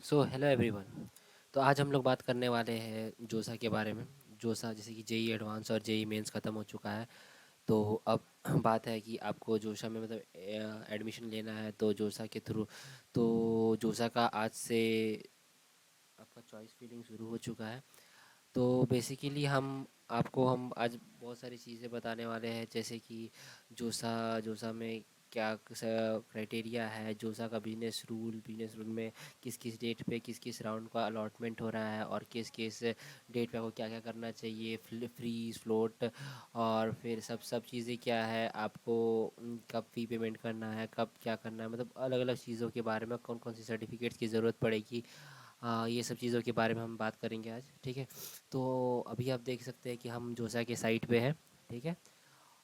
So hello everyone. तो आज हम लोग बात करने वाले हैं जोसा के बारे में। जोसा जैसे कि जेई एडवांस और जेई मेंस ख़त्म हो चुका है। तो अब बात है कि आपको जोसा में मतलब एडमिशन लेना है तो जोसा के थ्रू। तो जोसा का आज से आपका चॉइस फिलिंग शुरू हो चुका है। तो बेसिकली हम आज बहुत सारी चीज़ें बताने वाले हैं, जैसे कि जोसा जोसा में क्या क्राइटेरिया है, जोसा का बिजनेस रूल में किस किस डेट पे किस किस राउंड का अलॉटमेंट हो रहा है और किस किस डेट पे आपको क्या क्या करना चाहिए, फ्रीज फ्लोट और फिर सब सब चीज़ें क्या है आपको, कब फ़ी पेमेंट करना है, कब क्या करना है, मतलब अलग अलग चीज़ों के बारे में कौन कौन सी सर्टिफिकेट्स की ज़रूरत पड़ेगी। ये सब चीज़ों के बारे में हम बात करेंगे आज, ठीक है। तो अभी आप देख सकते हैं कि हम जोसा के साइट पे हैं, ठीक है।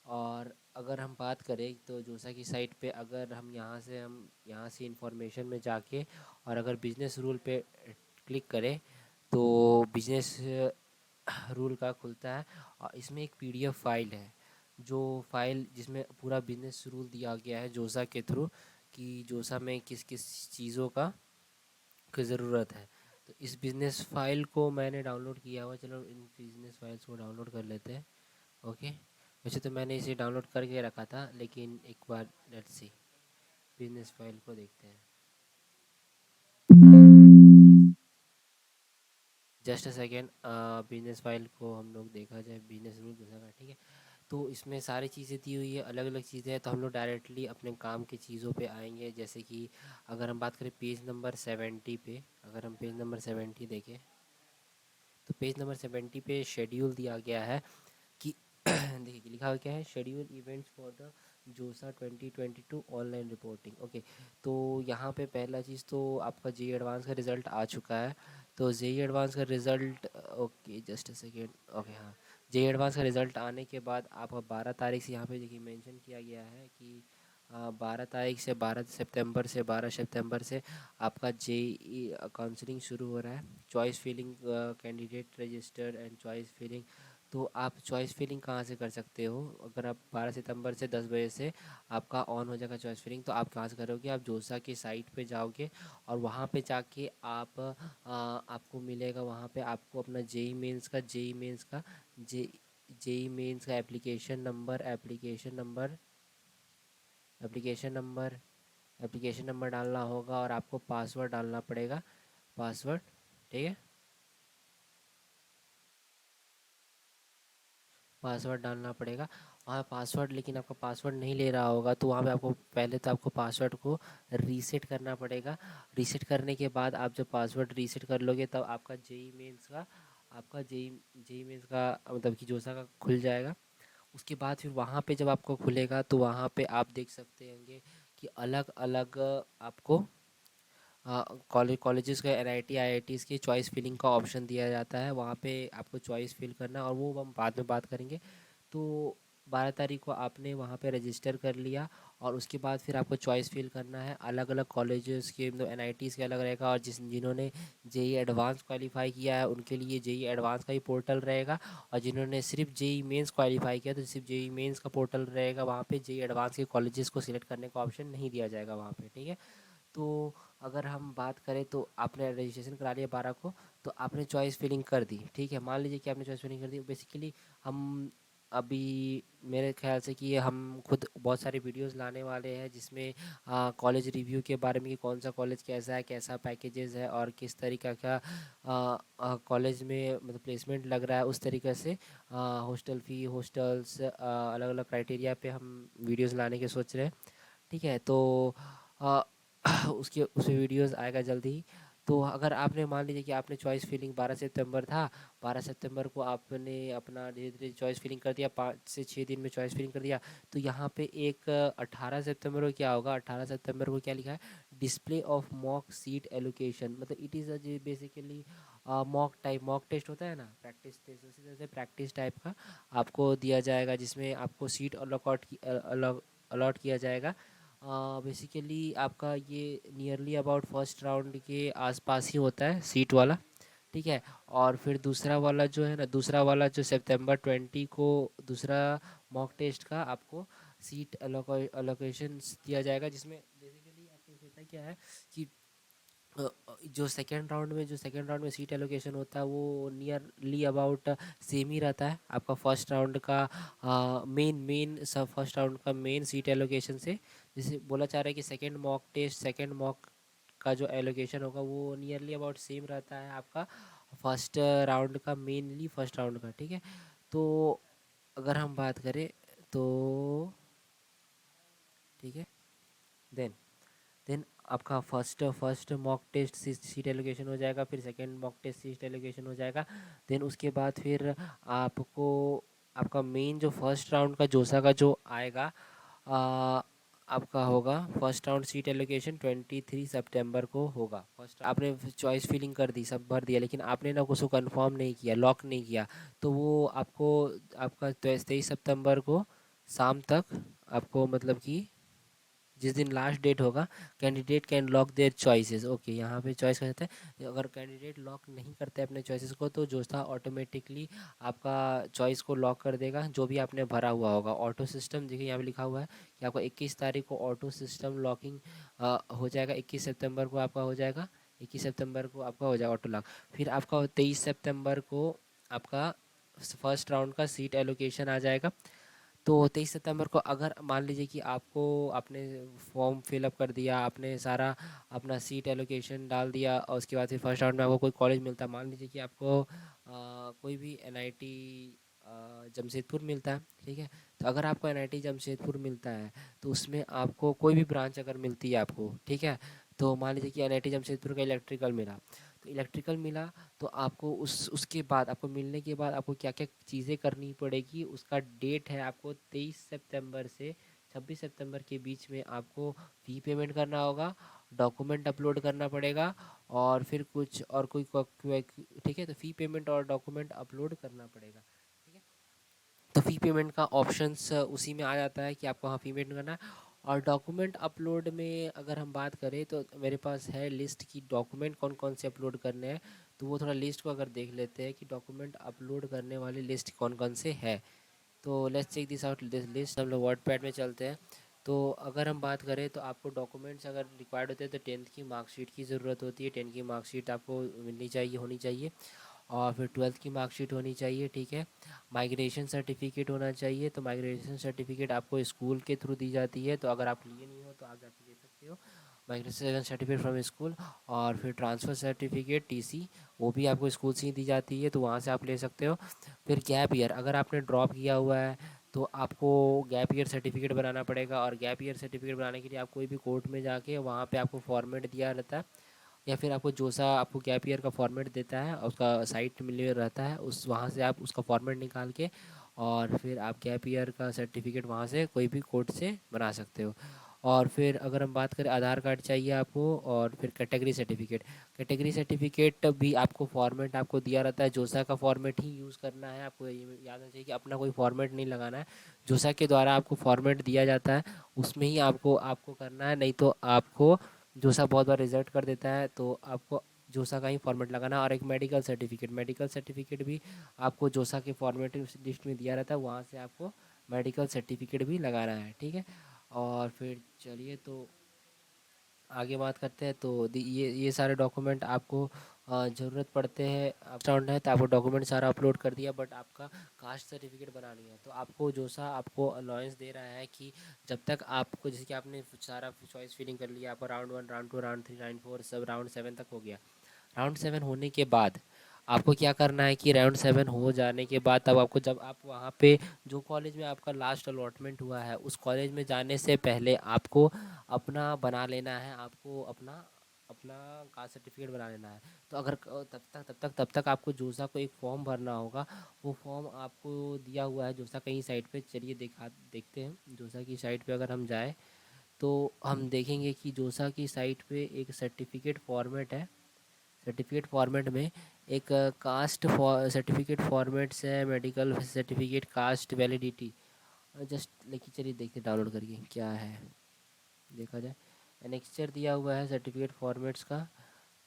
और अगर हम बात करें तो जोसा की साइट पे अगर हम यहाँ से इंफॉर्मेशन में जाके और अगर बिजनेस रूल पे क्लिक करें तो बिजनेस रूल का खुलता है। और इसमें एक पीडीएफ फाइल है, जो फाइल जिसमें पूरा बिजनेस रूल दिया गया है जोसा के थ्रू, कि जोसा में किस किस चीज़ों की ज़रूरत है। तो इस बिज़नेस फाइल को मैंने डाउनलोड किया हुआ, चलो इन बिज़नेस फाइल्स को डाउनलोड कर लेते हैं। ओके, वैसे तो मैंने इसे डाउनलोड करके रखा था, लेकिन एक बार लेट्स सी बिज़नेस फाइल को देखते हैं। Just a second, business file को हम लोग देखा जाए, बिज़नेस रूल जैसा का, ठीक है। तो इसमें सारी चीज़ें दी हुई है, अलग अलग चीज़ें हैं। तो हम लोग डायरेक्टली अपने काम की चीज़ों पे आएंगे, जैसे कि अगर हम बात करें पेज नंबर 70 पे, अगर हम पेज नंबर 70 देखें तो पेज नंबर 70 पे शेड्यूल दिया गया है कि देखिए लिखा हुआ क्या है, शेड्यूल इवेंट्स फॉर द जोसा 2022 ऑनलाइन रिपोर्टिंग। ओके, तो यहाँ पे पहला चीज़ तो आपका जेई एडवांस का रिज़ल्ट आ चुका है। तो जेई एडवांस का result, okay just a second, okay हाँ, जेई एडवांस का रिज़ल्ट आने के बाद आपका 12 तारीख से यहाँ पे देखिए मेंशन किया गया है कि 12 तारीख से 12 सितंबर से आपका जेई काउंसलिंग शुरू हो रहा है। Choice filling, candidate register and choice filling. तो आप चॉइस फिलिंग कहाँ से कर सकते हो? अगर आप 12 सितंबर से 10 बजे से आपका ऑन हो जाएगा चॉइस फिलिंग, तो आप कहाँ से करोगे? आप जोसा की साइट पे जाओगे और वहाँ पे जाके आपको मिलेगा, वहाँ पे आपको अपना जे जेई मेंस का एप्लीकेशन नंबर एप्लीकेशन नंबर डालना होगा और आपको पासवर्ड डालना पड़ेगा, पासवर्ड, ठीक है। पासवर्ड डालना पड़ेगा। वहाँ पासवर्ड, लेकिन आपका पासवर्ड नहीं ले रहा होगा तो वहाँ पे आपको पहले तो आपको पासवर्ड को रीसेट करना पड़ेगा। रीसेट करने के बाद आप जब पासवर्ड रीसेट कर लोगे तब आपका जेई मेंस का मतलब कि जोसा का खुल जाएगा। उसके बाद फिर वहाँ पे जब आपको खुलेगा तो वहाँ पे आप देख सकते होंगे कि अलग अलग आपको कॉलेजेस का एनआईटी आईआईटीज़ की चॉइस फिलिंग का ऑप्शन दिया जाता है। वहाँ पे आपको चॉइस फिल करना है और वो हम बाद में बात करेंगे। तो 12 तारीख को आपने वहाँ पे रजिस्टर कर लिया और उसके बाद फिर आपको चॉइस फिल करना है। अलग अलग कॉलेजेस के मतलब एनआईटीज़ के अलग रहेगा, और जिन्होंने जेई एडवांस क्वालिफाई किया है उनके लिए जेई एडवांस का ही पोर्टल रहेगा, और जिन्होंने सिर्फ जेई मेंस क्वालिफाई किया तो सिर्फ जेई मेंस का पोर्टल रहेगा। वहाँ पे जेई एडवांस के कॉलेजेस को सिलेक्ट करने का ऑप्शन नहीं दिया जाएगा वहाँ पे, ठीक है। तो अगर हम बात करें तो आपने रजिस्ट्रेशन करा लिया 12 को, तो आपने चॉइस फिलिंग कर दी, ठीक है। मान लीजिए कि आपने चॉइस फिलिंग कर दी। बेसिकली हम अभी मेरे ख्याल से कि हम खुद बहुत सारे वीडियोस लाने वाले हैं जिसमें कॉलेज रिव्यू के बारे में कि कौन सा कॉलेज कैसा है, कैसा पैकेजेस है और किस तरीक़ा का कॉलेज में मतलब प्लेसमेंट लग रहा है, उस तरीके से हॉस्टल फ़ी, हॉस्टल्स, अलग अलग क्राइटेरिया पे हम वीडियोस लाने के सोच रहे हैं, ठीक है। तो अ, उसके उस वीडियोस आएगा जल्दी ही। तो अगर आपने मान लीजिए कि आपने चॉइस फिलिंग 12 सितंबर था, 12 सितंबर को आपने अपना धीरे धीरे चॉइस फिलिंग कर दिया, 5 से 6 दिन में चॉइस फिलिंग कर दिया। तो यहाँ पे एक 18 सितंबर को क्या होगा, 18 सितंबर को क्या लिखा है, display of mock seat allocation, मतलब it is a basically mock test होता है ना, प्रैक्टिस टेस्ट, उसी तरह से प्रैक्टिस टाइप का आपको दिया जाएगा, जिसमें आपको सीट अलॉट किया जाएगा। बेसिकली आपका ये नियरली अबाउट फर्स्ट राउंड के आसपास ही होता है सीट वाला, ठीक है। और फिर दूसरा वाला जो है ना, दूसरा वाला जो सितंबर 20 को दूसरा मॉक टेस्ट का आपको सीट अलोकेशन दिया जाएगा, जिसमें बेसिकली आपको होता क्या है कि जो सेकेंड राउंड में सीट एलोकेशन होता है वो नियरली अबाउट सेम ही रहता है आपका फर्स्ट राउंड का। मेन मेन सब फर्स्ट राउंड का मेन सीट एलोकेशन से जैसे बोला जा रहा है कि सेकेंड मॉक का जो एलोकेशन होगा वो नियरली अबाउट सेम रहता है आपका फर्स्ट राउंड का, मेनली फर्स्ट राउंड का, ठीक है। तो अगर हम बात करें तो ठीक है, देन देन आपका first mock test seat allocation हो जाएगा, फिर second mock test seat allocation हो जाएगा। देन उसके बाद फिर आपको आपका मेन जो फर्स्ट राउंड का जोसा का जो आएगा आ, आपका होगा फर्स्ट राउंड सीट एलोकेशन 23 सितंबर को होगा। फर्स्ट आपने चॉइस फिलिंग कर दी, सब भर दिया, लेकिन आपने ना उसको कंफर्म नहीं किया, लॉक नहीं किया, तो वो आपको आपका 23 सितंबर को शाम तक आपको मतलब कि जिस दिन लास्ट डेट होगा, candidate can lock there choices. Okay, यहाँ पे चॉइस कर सकते हैं। अगर कैंडिडेट लॉक नहीं करते अपने चॉइसेस को तो जोस्ता ऑटोमेटिकली आपका चॉइस को लॉक कर देगा जो भी आपने भरा हुआ होगा। ऑटो सिस्टम देखिए यहाँ पे लिखा हुआ है कि आपको 21 तारीख को ऑटो सिस्टम लॉकिंग हो जाएगा। 21 सितंबर को आपका हो जाएगा, 21 सितंबर को आपका हो जाएगा ऑटो लॉक। फिर आपका 23 सितंबर को आपका फर्स्ट राउंड का सीट एलोकेशन आ जाएगा। तो 23 सितंबर को अगर मान लीजिए कि आपको आपने फॉर्म फिलअप कर दिया, आपने सारा अपना सीट एलोकेशन डाल दिया और उसके बाद फिर फर्स्ट राउंड में आपको कोई कॉलेज मिलता है, मान लीजिए कि आपको कोई भी एनआईटी जमशेदपुर मिलता है, ठीक है। तो अगर आपको एनआईटी जमशेदपुर मिलता है तो उसमें आपको कोई भी ब्रांच अगर मिलती है आपको, ठीक है, तो मान लीजिए कि एनआईटी जमशेदपुर का इलेक्ट्रिकल मिला, तो इलेक्ट्रिकल मिला तो आपको उसके बाद आपको मिलने के बाद आपको क्या क्या चीज़ें करनी पड़ेगी, उसका डेट है आपको 23 सितंबर से 26 सितंबर के बीच में आपको फ़ी पेमेंट करना होगा, डॉक्यूमेंट अपलोड करना पड़ेगा, और फिर कुछ और ठीक है। तो फ़ी पेमेंट और डॉक्यूमेंट अपलोड करना पड़ेगा, ठीक है। तो फ़ी पेमेंट का ऑप्शंस उसी में आ जाता है कि आपको हाँ फ़ी पेमेंट करना है। और डॉक्यूमेंट अपलोड में अगर हम बात करें तो मेरे पास है लिस्ट की डॉक्यूमेंट कौन कौन से अपलोड करने हैं। तो वो थोड़ा लिस्ट को अगर देख लेते हैं कि डॉक्यूमेंट अपलोड करने वाली लिस्ट कौन कौन से है। तो let's check this out this list. हम लोग वर्डपैड में चलते हैं। तो अगर हम बात करें तो आपको डॉक्यूमेंट्स अगर रिक्वायर्ड होते हैं तो 10th की मार्कशीट की ज़रूरत होती है। 10 की मार्कशीट आपको मिलनी चाहिए, होनी चाहिए। और फिर 12th की मार्कशीट होनी चाहिए, ठीक है। माइग्रेशन सर्टिफिकेट होना चाहिए। तो माइग्रेशन सर्टिफिकेट आपको स्कूल के थ्रू दी जाती है, तो अगर आप लिए नहीं हो तो आप जाके ले सकते हो माइग्रेशन सर्टिफिकेट फ्रॉम स्कूल। और फिर ट्रांसफ़र सर्टिफिकेट टीसी, वो भी आपको स्कूल से ही दी जाती है, तो वहाँ से आप ले सकते हो। फिर गैप ईयर, अगर आपने ड्रॉप किया हुआ है तो आपको गैप ईयर सर्टिफिकेट बनाना पड़ेगा। और गैप ईयर सर्टिफिकेट बनाने के लिए आप कोई भी कोर्ट में जाके वहाँ पे आपको फॉर्मेट दिया रहता है, या फिर आपको जोसा आपको गैप ईयर का फॉर्मेट देता है और उसका साइट मिले रहता है, उस वहाँ से आप उसका फॉर्मेट निकाल के और फिर आप गैप ईयर का सर्टिफिकेट वहाँ से कोई भी कोर्ट से बना सकते हो। और फिर अगर हम बात करें आधार कार्ड चाहिए आपको, और फिर कैटेगरी सर्टिफिकेट भी आपको फॉर्मेट आपको दिया रहता है। जोसा का फॉर्मेट ही यूज़ करना है, आपको ये याद होना चाहिए कि अपना कोई फॉर्मेट नहीं लगाना है। जोसा के द्वारा आपको फॉर्मेट दिया जाता है, उसमें ही आपको आपको करना है, नहीं तो आपको जोसा बहुत बार रिजेक्ट कर देता है। तो आपको जोसा का ही फॉर्मेट लगाना है। और एक मेडिकल सर्टिफिकेट भी आपको जोसा के फॉर्मेट लिस्ट में दिया रहता है, वहाँ से आपको मेडिकल सर्टिफिकेट भी लगाना है, ठीक है। और फिर चलिए तो आगे बात करते हैं। तो ये सारे डॉक्यूमेंट आपको ज़रूरत पड़ते हैं। आप स्टाउंड है तो आपको डॉक्यूमेंट सारा अपलोड कर दिया, बट आपका कास्ट सर्टिफिकेट बनानी है। तो आपको जो सा आपको अलाउंस दे रहा है कि जब तक आपको, जैसे कि आपने सारा चॉइस फिलिंग कर लिया, आपका राउंड 1 राउंड 2 राउंड 3 राउंड 4 सब राउंड 7 तक हो गया। राउंड 7 होने के बाद आपको क्या करना है कि राउंड 7 हो जाने के बाद तब आपको, जब आप वहाँ पे जो कॉलेज में आपका लास्ट अलॉटमेंट हुआ है उस कॉलेज में जाने से पहले आपको अपना बना लेना है, आपको अपना अपना कास्ट सर्टिफिकेट बना लेना है। तो अगर तब तक आपको जोसा को एक फॉर्म भरना होगा। वो फॉर्म आपको दिया हुआ है जोसा कहीं साइट पे, चलिए देखते हैं जोसा की साइट पे अगर हम जाए तो हम देखेंगे कि जोसा की साइट पे एक सर्टिफिकेट फॉर्मेट है। सर्टिफिकेट फॉर्मेट में एक कास्ट सर्टिफिकेट फॉर्मेट्स है, medical certificate, cast validity. Just लेकिन चलिए देखते डाउनलोड करके क्या है, देखा जाए। एनेक्चर दिया हुआ है सर्टिफिकेट फॉर्मेट्स का।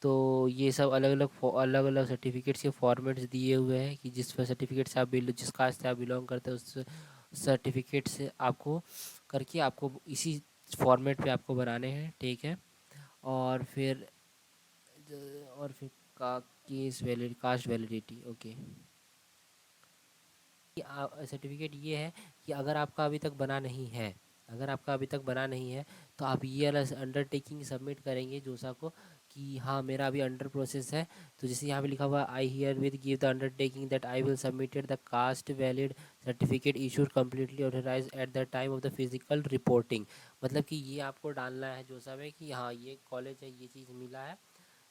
तो ये सब अलग अलग सर्टिफिकेट्स के फॉर्मेट्स दिए हुए हैं कि जिस सर्टिफिकेट से आप जिस कास्ट से आप बिलोंग करते हैं उस सर्टिफिकेट से आपको करके आपको इसी फॉर्मेट पे आपको बनाने हैं, ठीक है। और फिर और फिर का case valid cast validity. Okay, certificate ये है कि अगर आपका अभी तक बना नहीं है, अगर आपका अभी तक बना नहीं है तो आप ये वाला अंडरटेकिंग सबमिट करेंगे जोसा को कि हाँ मेरा अभी अंडर प्रोसेस है। तो जैसे यहाँ पे लिखा हुआ I herewith give the undertaking that I will submitted the caste valid certificate issued completely authorise at the time of the physical reporting. मतलब कि ये आपको डालना है जोसा में कि हाँ ये कॉलेज है, ये चीज़ मिला है,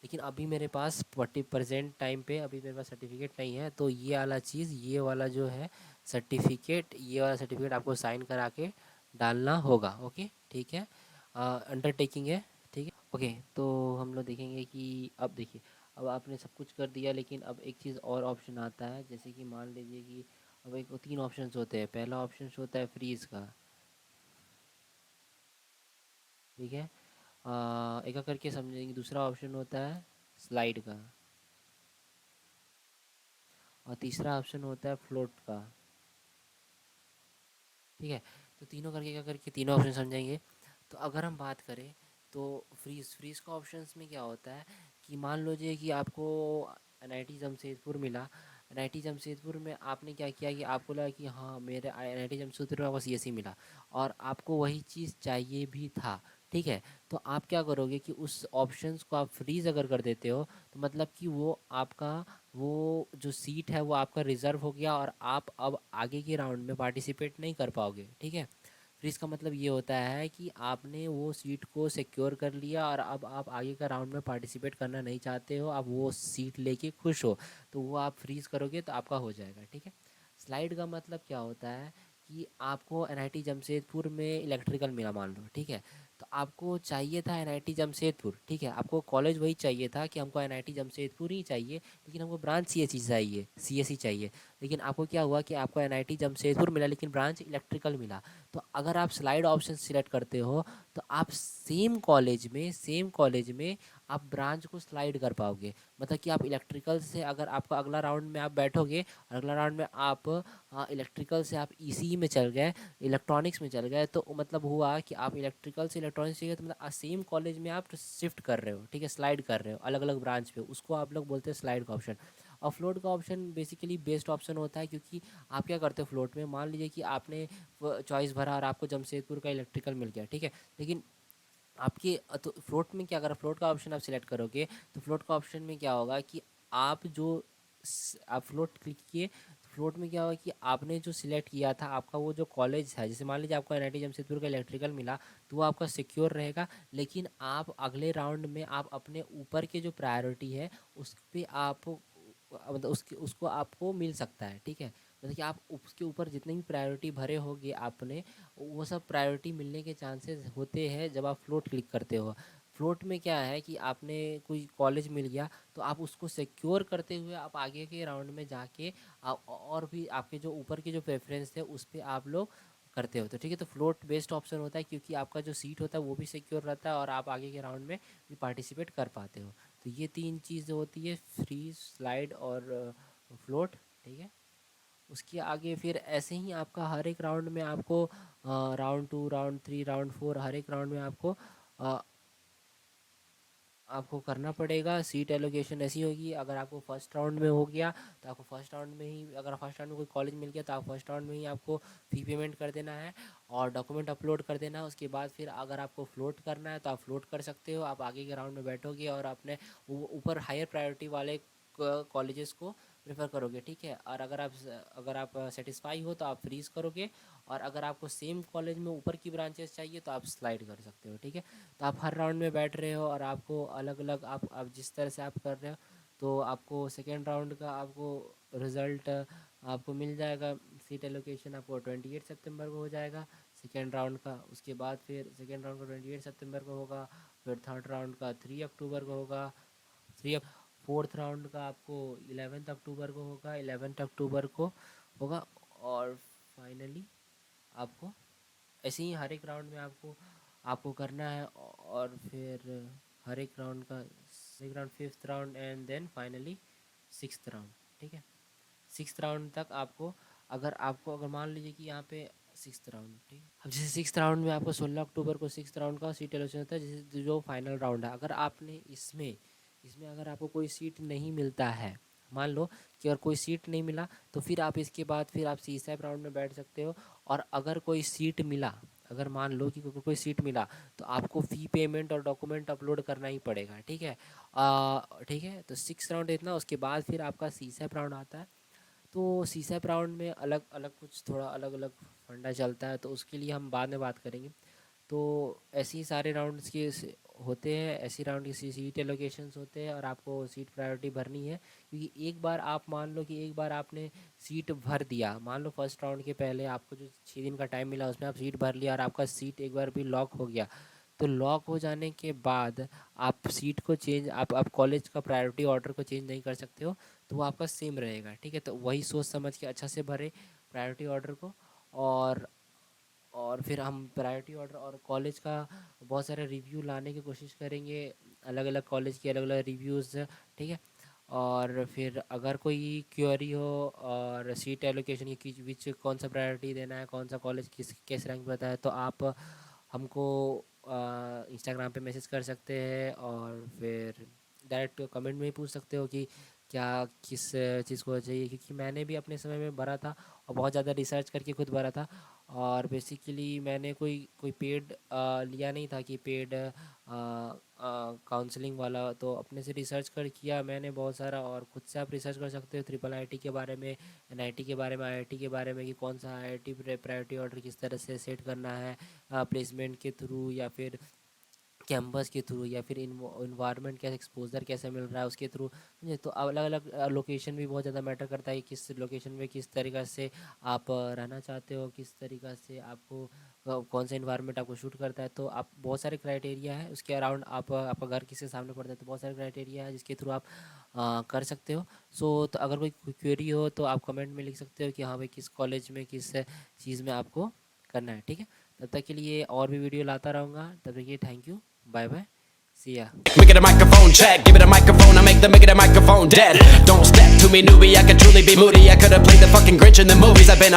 लेकिन अभी मेरे पास 40% टाइम पे अभी मेरे पास सर्टिफिकेट नहीं है। तो ये वाला चीज़, ये वाला जो है सर्टिफिकेट, ये वाला सर्टिफिकेट आपको साइन करा के डालना होगा। ओके ठीक है, अंडरटेकिंग है। ठीक है ओके। तो हम लोग देखेंगे कि अब देखिए, अब आपने सब कुछ कर दिया, लेकिन अब एक चीज़ और ऑप्शन आता है। जैसे कि मान लीजिए कि अब एक 3 ऑप्शंस होते हैं। पहला ऑप्शन होता है फ्रीज़ का, ठीक है, एक एक करके समझेंगे। दूसरा ऑप्शन होता है स्लाइड का, और तीसरा ऑप्शन होता है फ्लोट का। ठीक है, तो तीनों करके क्या करके तीनों ऑप्शन समझेंगे। तो अगर हम बात करें तो फ्रीज का ऑप्शंस में क्या होता है कि मान लीजिए कि आपको एनआईटी जमशेदपुर मिला। एनआईटी जमशेदपुर में आपने क्या किया कि आपको लगा कि हाँ मेरे एनआईटी जमशेदपुर में आपको सीएससी मिला और आपको वही चीज़ चाहिए भी था। ठीक है, तो आप क्या करोगे कि उस ऑप्शंस को आप फ्रीज अगर कर देते हो तो मतलब कि वो आपका, वो जो सीट है वो आपका रिज़र्व हो गया और आप अब आगे के राउंड में पार्टिसिपेट नहीं कर पाओगे। ठीक है, फिर इसका मतलब ये होता है कि आपने वो सीट को सिक्योर कर लिया और अब आप आगे का राउंड में पार्टिसिपेट करना नहीं चाहते हो, आप वो सीट लेके खुश हो, तो वो आप फ्रीज़ करोगे तो आपका हो जाएगा। ठीक है, स्लाइड का मतलब क्या होता है कि आपको एनआईटी जमशेदपुर में इलेक्ट्रिकल मिला मान लो। ठीक है, तो आपको चाहिए था एनआईटी जमशेदपुर। ठीक है, आपको कॉलेज वही चाहिए था कि हमको एनआईटी जमशेदपुर ही चाहिए, लेकिन हमको ब्रांच सीएससी चाहिए, सीएससी चाहिए। लेकिन आपको क्या हुआ कि आपको एनआईटी जमशेदपुर मिला लेकिन ब्रांच इलेक्ट्रिकल मिला। तो अगर आप स्लाइड ऑप्शन सिलेक्ट करते हो तो आप सेम कॉलेज में आप ब्रांच को स्लाइड कर पाओगे। मतलब कि आप इलेक्ट्रिकल से अगर आपका अगला राउंड में आप बैठोगे और अगला राउंड में आप इलेक्ट्रिकल से आप ईसीई में चल गए, इलेक्ट्रॉनिक्स में चल गए, तो मतलब हुआ कि आप इलेक्ट्रिकल से इलेक्ट्रॉनिक्स चल गए, तो मतलब सेम कॉलेज में आप शिफ्ट कर रहे हो। ठीक है, स्लाइड कर रहे हो अलग अलग ब्रांच पे, उसको आप लोग बोलते हैं स्लाइड का ऑप्शन। और फ्लोट का ऑप्शन बेसिकली बेस्ट ऑप्शन होता है, क्योंकि आप क्या करते हो फ्लोट में, मान लीजिए कि आपने चॉइस भरा और आपको जमशेदपुर का इलेक्ट्रिकल मिल गया। ठीक है, लेकिन आपके तो फ्लोट में क्या, अगर फ्लोट का ऑप्शन आप सिलेक्ट करोगे तो फ्लोट का ऑप्शन में क्या होगा कि आप जो आप फ्लोट क्लिक किए तो फ्लोट में क्या होगा कि आपने जो सिलेक्ट किया था आपका वो जो कॉलेज है, जैसे मान लीजिए आपको एनआईटी जमशेदपुर का इलेक्ट्रिकल मिला, तो वो आपका सिक्योर रहेगा। लेकिन आप अगले राउंड में आप अपने ऊपर के जो प्रायोरिटी है उस पर आप मतलब उसको आपको मिल सकता है। ठीक है, मतलब कि आप उसके ऊपर जितने भी प्रायोरिटी भरे होगे आपने, वो सब प्रायोरिटी मिलने के चांसेस होते हैं जब आप फ्लोट क्लिक करते हो। फ्लोट में क्या है कि आपने कोई कॉलेज मिल गया तो आप उसको सिक्योर करते हुए आप आगे के राउंड में जाके आप और भी आपके जो ऊपर के जो प्रेफरेंस थे उस पर आप लोग करते हो। तो ठीक है, तो फ्लोट बेस्ट ऑप्शन होता है क्योंकि आपका जो सीट होता है वो भी सिक्योर रहता है और आप आगे के राउंड में भी पार्टिसिपेट कर पाते हो। तो ये 3 चीज़ होती है, फ्रीज, स्लाइड और फ्लोट। ठीक है, उसके आगे फिर ऐसे ही आपका हर एक राउंड में आपको राउंड 2, राउंड 3, राउंड 4, हर एक राउंड में आपको अ, आपको करना पड़ेगा। सीट एलोकेशन ऐसी होगी, अगर आपको फर्स्ट राउंड में हो गया तो आपको फर्स्ट राउंड में ही, अगर फर्स्ट राउंड में कोई कॉलेज मिल गया तो आप फर्स्ट राउंड में ही आपको फ़ी पेमेंट कर देना है और डॉक्यूमेंट अपलोड कर देना है। उसके बाद फिर अगर आपको फ्लोट करना है तो आप फ्लोट कर सकते हो, आप आगे के राउंड में बैठोगे और अपने ऊपर हायर प्रायोरिटी वाले कॉलेजेस को प्रेफर करोगे। ठीक है, और अगर आप सेटिस्फाई हो तो आप फ्रीज़ करोगे, और अगर आपको सेम कॉलेज में ऊपर की ब्रांचेस चाहिए तो आप स्लाइड कर सकते हो। ठीक है, तो आप हर राउंड में बैठ रहे हो और आपको अलग अलग आप जिस तरह से आप कर रहे हो तो आपको सेकेंड राउंड का आपको रिज़ल्ट आपको मिल जाएगा। सीट एलोकेशन आपको 28 सितंबर को हो जाएगा सेकेंड राउंड का। उसके बाद फिर सेकेंड राउंड का 28 सितंबर को होगा, फिर थर्ड राउंड का 3 अक्टूबर को होगा, थ्री फोर्थ राउंड का आपको 11 अक्टूबर को होगा, 11 अक्टूबर को होगा, और फाइनली आपको ऐसे ही हर एक राउंड में आपको आपको करना है। और फिर हर एक राउंड का एक round, fifth round and then finally sixth round. ठीक है, सिक्स्थ राउंड तक आपको, अगर मान लीजिए कि यहाँ पे सिक्स्थ राउंड, ठीक है, अब जैसे सिक्स्थ राउंड में आपको 16 अक्टूबर को सिक्स्थ राउंड का सीट एलोकेशन होता है, जैसे जो फाइनल राउंड है। अगर आपने इसमें इसमें अगर आपको कोई सीट नहीं मिलता है, मान लो कि अगर कोई सीट नहीं मिला, तो फिर आप इसके बाद फिर आप CSAP राउंड में बैठ सकते हो। और अगर कोई सीट मिला, अगर मान लो कि कोई सीट मिला, तो आपको फ़ी पेमेंट और डॉक्यूमेंट अपलोड करना ही पड़ेगा, ठीक है। ठीक है, तो 6 राउंड इतना, उसके बाद फिर आपका CSAP राउंड आता है। तो CSAP राउंड में अलग अलग कुछ थोड़ा अलग अलग फंडा चलता है, तो उसके लिए हम बाद में बात करेंगे। तो ऐसे ही सारे राउंड्स के होते हैं, ऐसी राउंड की सीट एलोकेशंस होते हैं, और आपको सीट प्रायोरिटी भरनी है। क्योंकि एक बार आप मान लो कि एक बार आपने सीट भर दिया, मान लो फर्स्ट राउंड के पहले आपको जो 6 दिन का टाइम मिला उसमें आप सीट भर लिया और आपका सीट एक बार भी लॉक हो गया, तो लॉक हो जाने के बाद आप सीट को चेंज, आप कॉलेज का प्रायोरिटी ऑर्डर को चेंज नहीं कर सकते हो, तो वो आपका सेम रहेगा, ठीक है। तो वही सोच समझ के अच्छा से भरे प्रायोरिटी ऑर्डर को। और फिर हम प्रायोरिटी ऑर्डर और कॉलेज का बहुत सारे रिव्यू लाने की कोशिश करेंगे, अलग अलग कॉलेज के अलग अलग रिव्यूज़, ठीक है। और फिर अगर कोई क्वेरी हो और सीट एलोकेशन की विच कौन सा प्रायोरिटी देना है, कौन सा कॉलेज किस रैंक पे आता है, तो आप हमको इंस्टाग्राम पे मैसेज कर सकते हैं, और फिर डायरेक्ट कमेंट में ही पूछ सकते हो कि क्या किस चीज़ को चाहिए। क्योंकि मैंने भी अपने समय में भरा था और बहुत ज़्यादा रिसर्च करके खुद भरा था। और बेसिकली मैंने कोई पेड लिया नहीं था कि पेड काउंसलिंग वाला, तो अपने से रिसर्च कर किया मैंने बहुत सारा। और खुद से आप रिसर्च कर सकते हो IIIT के बारे में, NIT के बारे में, IIT के बारे में, कि कौन सा IIT प्रायोरिटी ऑर्डर किस तरह से सेट करना है, प्लेसमेंट के थ्रू या फिर कैंपस के थ्रू या फिर इन्वायरमेंट कैसे, एक्सपोजर कैसे मिल रहा है उसके थ्रू, समझे। तो अलग अलग लोकेशन भी बहुत ज़्यादा मैटर करता है, किस लोकेशन में किस तरीक़ा से आप रहना चाहते हो, किस तरीक़ा से आपको कौन सा इन्वायरमेंट आपको शूट करता है। तो आप बहुत सारे क्राइटेरिया है उसके अराउंड, आपका घर किसके सामने पड़ता है, तो बहुत सारे क्राइटेरिया है जिसके थ्रू आप कर सकते हो। तो अगर कोई क्वेरी हो तो आप कमेंट में लिख सकते हो कि हाँ भाई किस कॉलेज में किस चीज़ में आपको करना है, ठीक है। तब तक के लिए और भी वीडियो लाता रहूँगा, तब तक के लिए thank you, bye bye, see ya. We get a microphone check, give it a microphone, I make the microphone dead. Don't step to me, newbie, I could truly be moody. I could have played the fucking Grinch in the movies. I've been